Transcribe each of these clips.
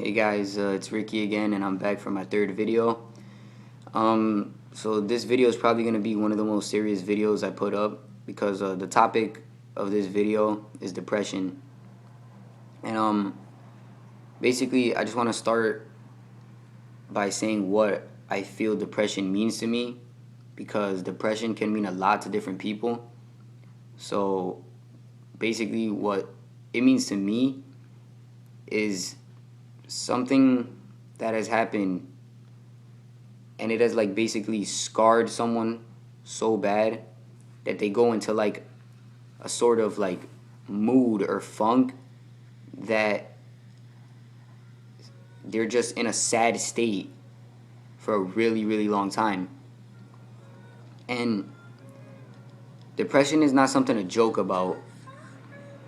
Hey guys, it's Ricky again, and I'm back for my third video. So this video is probably going to be one of the most serious videos I put up because the topic of this video is depression. And basically, I just want to start by saying what I feel depression means to me, because depression can mean a lot to different people. So basically, what it means to me is something that has happened, and it has like basically scarred someone so bad that they go into like a sort of like mood or funk that they're just in a sad state for a really, really long time. And depression is not something to joke about,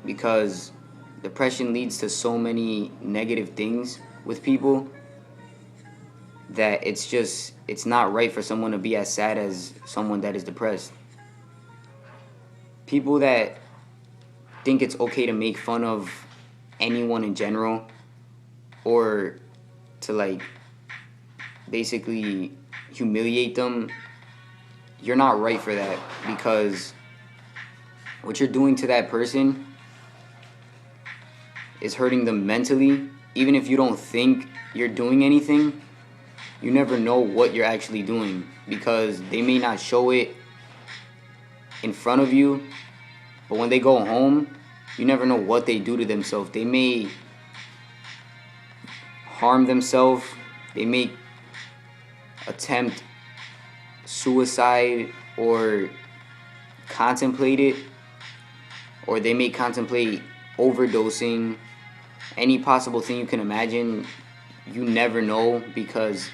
because depression leads to so many negative things with people that it's not right for someone to be as sad as someone that is depressed. People that think it's okay to make fun of anyone in general, or to like basically humiliate them, you're not right for that, because what you're doing to that person is hurting them mentally. Even if you don't think you're doing anything, you never know what you're actually doing, because they may not show it in front of you, but when they go home, you never know what they do to themselves. They may harm themselves, they may attempt suicide or contemplate it, or they may contemplate overdosing. Any possible thing you can imagine, you never know, because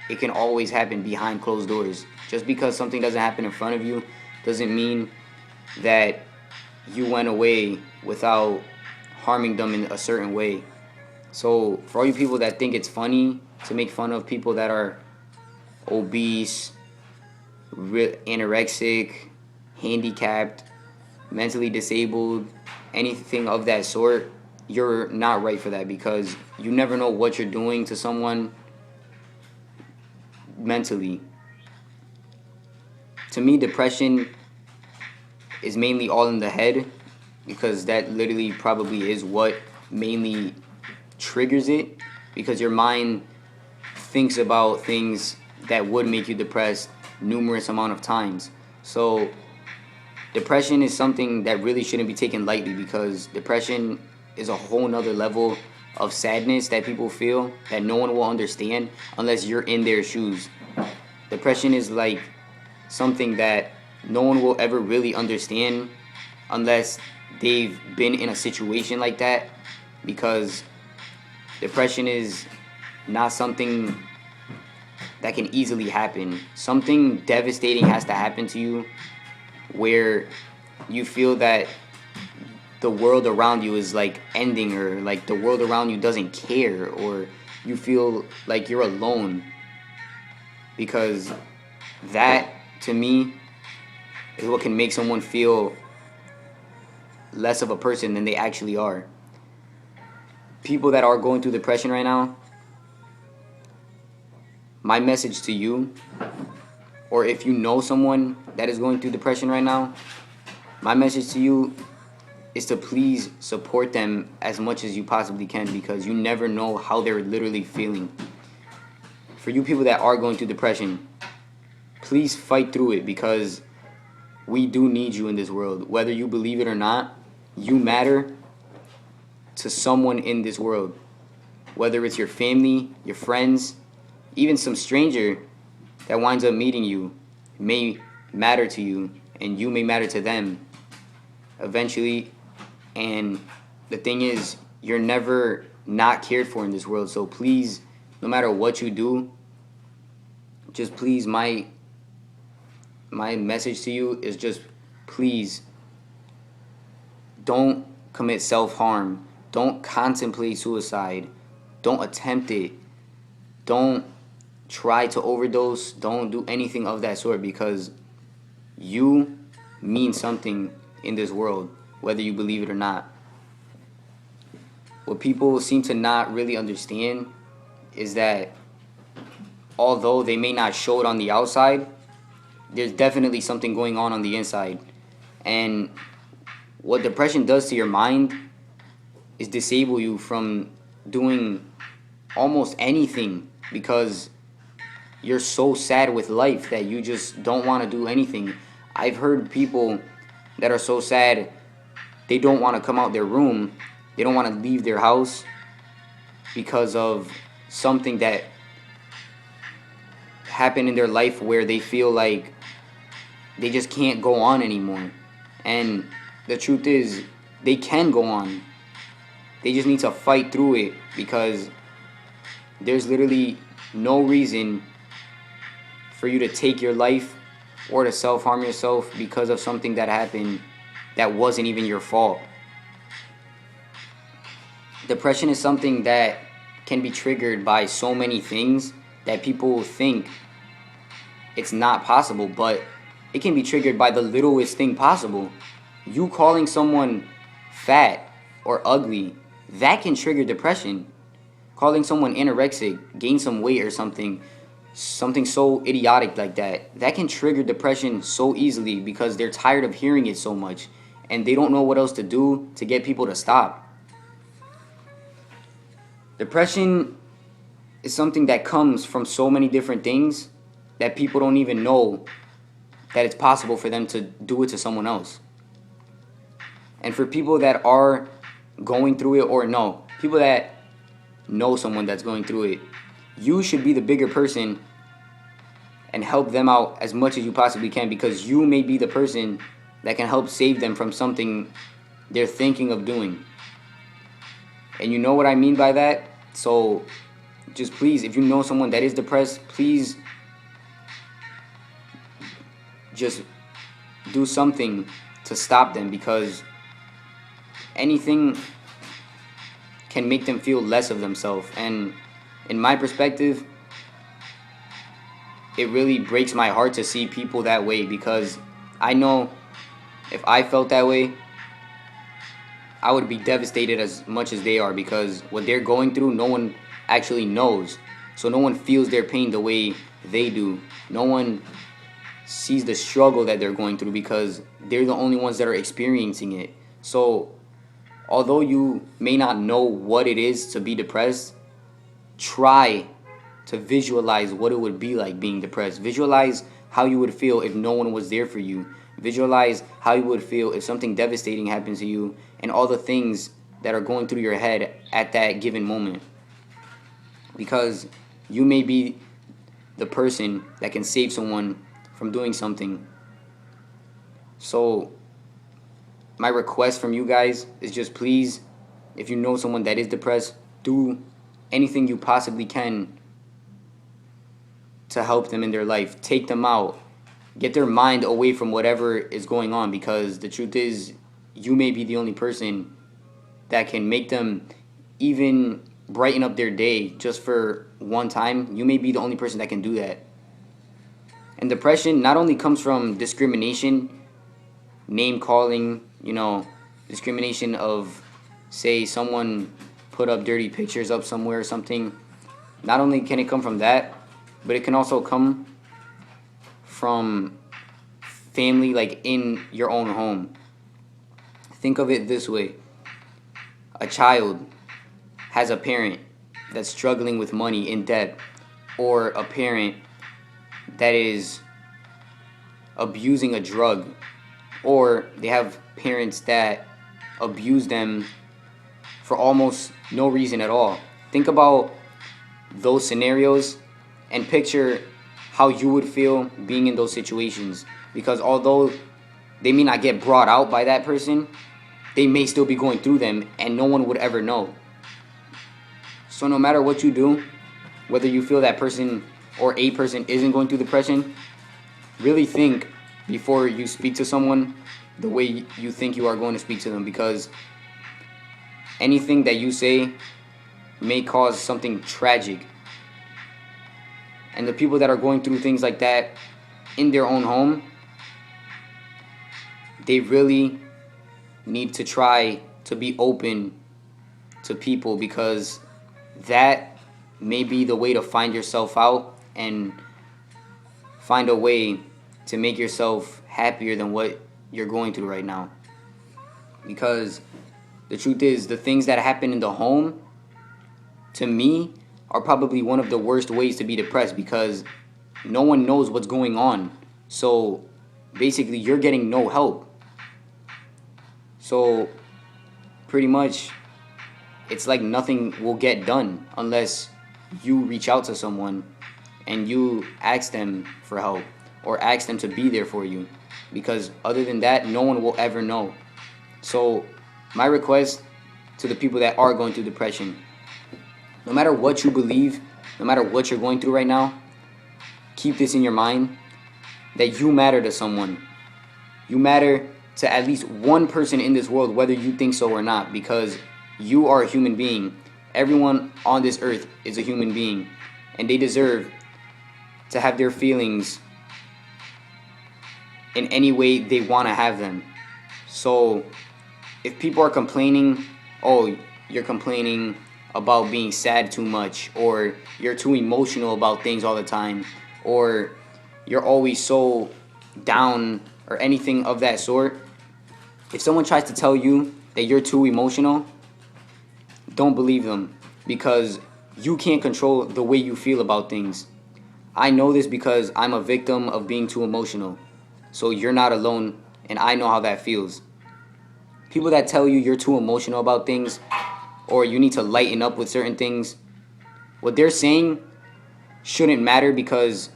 it can always happen behind closed doors. Just because something doesn't happen in front of you doesn't mean that you went away without harming them in a certain way. So for all you people that think it's funny to make fun of people that are obese, anorexic, handicapped, mentally disabled, anything of that sort, you're not right for that, because you never know what you're doing to someone mentally. To me, depression is mainly all in the head, because that literally probably is what mainly triggers it, because your mind thinks about things that would make you depressed numerous amount of times. So depression is something that really shouldn't be taken lightly, because depression is a whole nother level of sadness that people feel that no one will understand unless you're in their shoes. Depression is like something that no one will ever really understand unless they've been in a situation like that, because depression is not something that can easily happen. Something devastating has to happen to you where you feel that the world around you is like ending, or like the world around you doesn't care, or you feel like you're alone. Because that, to me, is what can make someone feel less of a person than they actually are. People that are going through depression right now, my message to you, or if you know someone that is going through depression right now, my message to you is to please support them as much as you possibly can, because you never know how they're literally feeling. For you people that are going through depression, please fight through it, because we do need you in this world. Whether you believe it or not, you matter to someone in this world. Whether it's your family, your friends, even some stranger that winds up meeting you may matter to you, and you may matter to them eventually. And the thing is, you're never not cared for in this world. So please, no matter what you do, just please, my message to you is just please don't commit self-harm. Don't contemplate suicide. Don't attempt it. Don't try to overdose. Don't do anything of that sort, because you mean something in this world, whether you believe it or not. what people seem to not really understand is that although they may not show it on the outside, there's definitely something going on the inside. And what depression does to your mind is disable you from doing almost anything because you're so sad with life that you just don't want to do anything. I've heard people that are so sad they don't want to come out their room, they don't want to leave their house because of something that happened in their life where they feel like they just can't go on anymore. And the truth is, they can go on. They just need to fight through it because there's literally no reason for you to take your life or to self-harm yourself because of something that happened that wasn't even your fault. Depression is something that can be triggered by so many things that people think it's not possible, but it can be triggered by the littlest thing possible. You calling someone fat or ugly, that can trigger depression. Calling someone anorexic, gain some weight or something so idiotic like that, that can trigger depression so easily because they're tired of hearing it so much and they don't know what else to do to get people to stop. Depression is something that comes from so many different things that people don't even know that it's possible for them to do it to someone else. And for people that are going through it, or no, people that know someone that's going through it, you should be the bigger person and help them out as much as you possibly can because you may be the person that can help save them from something they're thinking of doing. And you know what I mean by that? So just please, if you know someone that is depressed, please just do something to stop them because anything can make them feel less of themselves. And in my perspective, it really breaks my heart to see people that way because I know if I felt that way, I would be devastated as much as they are because what they're going through, no one actually knows. So no one feels their pain the way they do. No one sees the struggle that they're going through because they're the only ones that are experiencing it. So although you may not know what it is to be depressed, try to visualize what it would be like being depressed. Visualize how you would feel if no one was there for you. Visualize how you would feel if something devastating happened to you and all the things that are going through your head at that given moment. Because you may be the person that can save someone from doing something. So my request from you guys is just please, if you know someone that is depressed, do anything you possibly can to help them in their life. Take them out. Get their mind away from whatever is going on because the truth is you may be the only person that can make them even brighten up their day just for one time. You may be the only person that can do that. And depression not only comes from discrimination, name calling, discrimination of, say, someone put up dirty pictures up somewhere or something. Not only can it come from that, but it can also come from family, like in your own home. Think of it this way. A child has a parent that's struggling with money, in debt, or a parent that is abusing a drug, or they have parents that abuse them for almost no reason at all. Think about those scenarios and picture how you would feel being in those situations. Because although they may not get brought out by that person, they may still be going through them and no one would ever know. So no matter what you do, whether you feel that person or a person isn't going through depression, really think before you speak to someone the way you think you are going to speak to them, because anything that you say may cause something tragic. And the people that are going through things like that in their own home, they really need to try to be open to to people, because that may be the way to find yourself out and find a way to make yourself happier than what you're going through right now. Because the truth is, the things that happen in the home, to me, are probably one of the worst ways to be depressed, because no one knows what's going on. So basically, you're getting no help. So pretty much, it's like nothing will get done unless you reach out to someone and you ask them for help or ask them to be there for you. Because other than that, no one will ever know. So my request to the people that are going through depression, no matter what you believe, no matter what you're going through right now, keep this in your mind, that you matter to someone. You matter to at least one person in this world, whether you think so or not, because you are a human being. Everyone on this earth is a human being, and they deserve to have their feelings in any way they want to have them. So if people are complaining, oh, you're complaining about being sad too much, or you're too emotional about things all the time, or you're always so down, or anything of that sort, if someone tries to tell you that you're too emotional, don't believe them, because you can't control the way you feel about things. I know this because I'm a victim of being too emotional. So you're not alone, and I know how that feels. People that tell you you're too emotional about things, or you need to lighten up with certain things, what they're saying shouldn't matter, because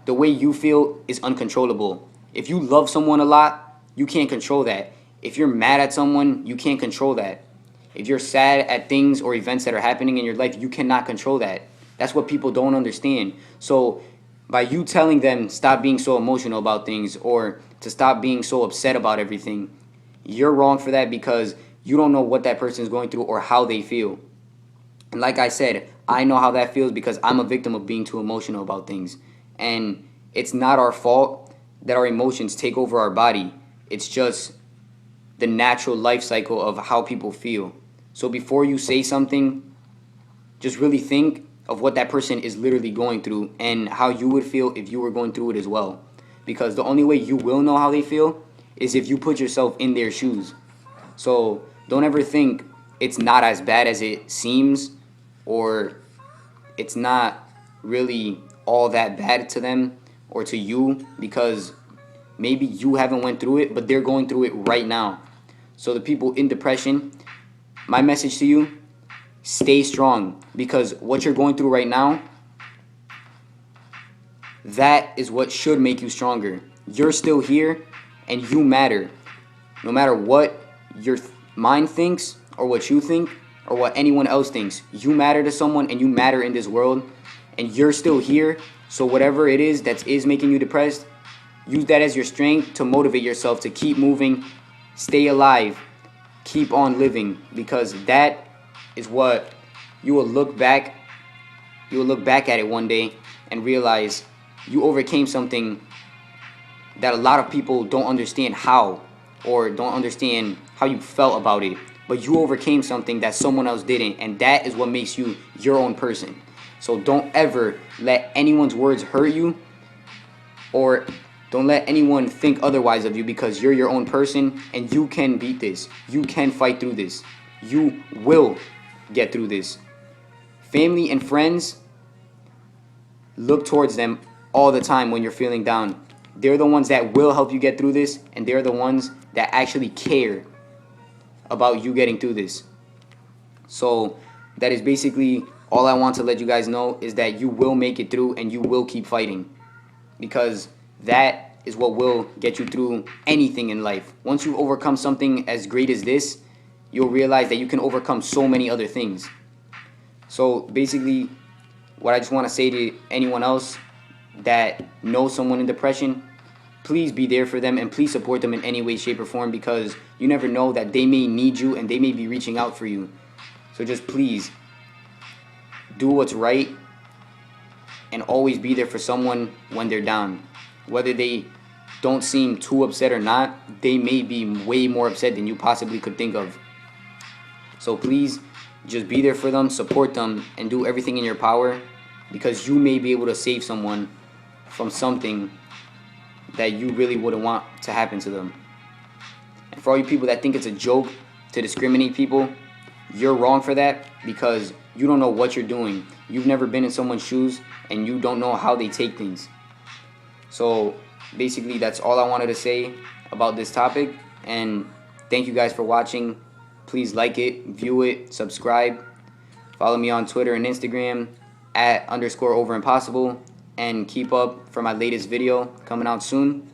the way you feel is uncontrollable. If you love someone a lot, you can't control that. If you're mad at someone, you can't control that. If you're sad at things or events that are happening in your life, you cannot control that. That's what people don't understand. So by you telling them stop being so emotional about things, or to stop being so upset about everything, you're wrong for that, because you don't know what that person is going through or how they feel. And like I said, I know how that feels because I'm a victim of being too emotional about things. And it's not our fault that our emotions take over our body. It's just the natural life cycle of how people feel. So before you say something, just really think of what that person is literally going through and how you would feel if you were going through it as well. Because the only way you will know how they feel is if you put yourself in their shoes. So don't ever think it's not as bad as it seems, or it's not really all that bad to them or to you, because maybe you haven't went through it, but they're going through it right now. So the people in depression, my message to you, stay strong, because what you're going through right now, that is what should make you stronger. You're still here and you matter. No matter what your mind thinks or what you think or what anyone else thinks, you matter to someone and you matter in this world, and you're still here. So whatever it is that is making you depressed, use that as your strength to motivate yourself to keep moving, stay alive, keep on living, because that is what you will look back at it one day and realize you overcame something that a lot of people don't understand how, or don't understand how you felt about it, but you overcame something that someone else didn't, and that is what makes you your own person. So don't ever let anyone's words hurt you, or don't let anyone think otherwise of you, because you're your own person and you can beat this. You can fight through this. You will get through this. Family and friends, look towards them all the time when you're feeling down. They're the ones that will help you get through this, and they're the ones that actually care about you getting through this. So that is basically all I want to let you guys know, is that you will make it through and you will keep fighting, because that is what will get you through anything in life. Once you overcome something as great as this, you'll realize that you can overcome so many other things. So basically, what I just want to say to anyone else that knows someone in depression, please be there for them and please support them in any way, shape, or form, because you never know that they may need you and they may be reaching out for you. So just please do what's right and always be there for someone when they're down. Whether they don't seem too upset or not, they may be way more upset than you possibly could think of. So please just be there for them, support them, and do everything in your power, because you may be able to save someone from something that you really wouldn't want to happen to them. And for all you people that think it's a joke to discriminate people, you're wrong for that, because you don't know what you're doing. You've never been in someone's shoes, and you don't know how they take things. So basically, that's all I wanted to say about this topic, and thank you guys for watching. Please like it, view it, subscribe. Follow me on Twitter and Instagram @_overimpossible, and keep up for my latest video coming out soon.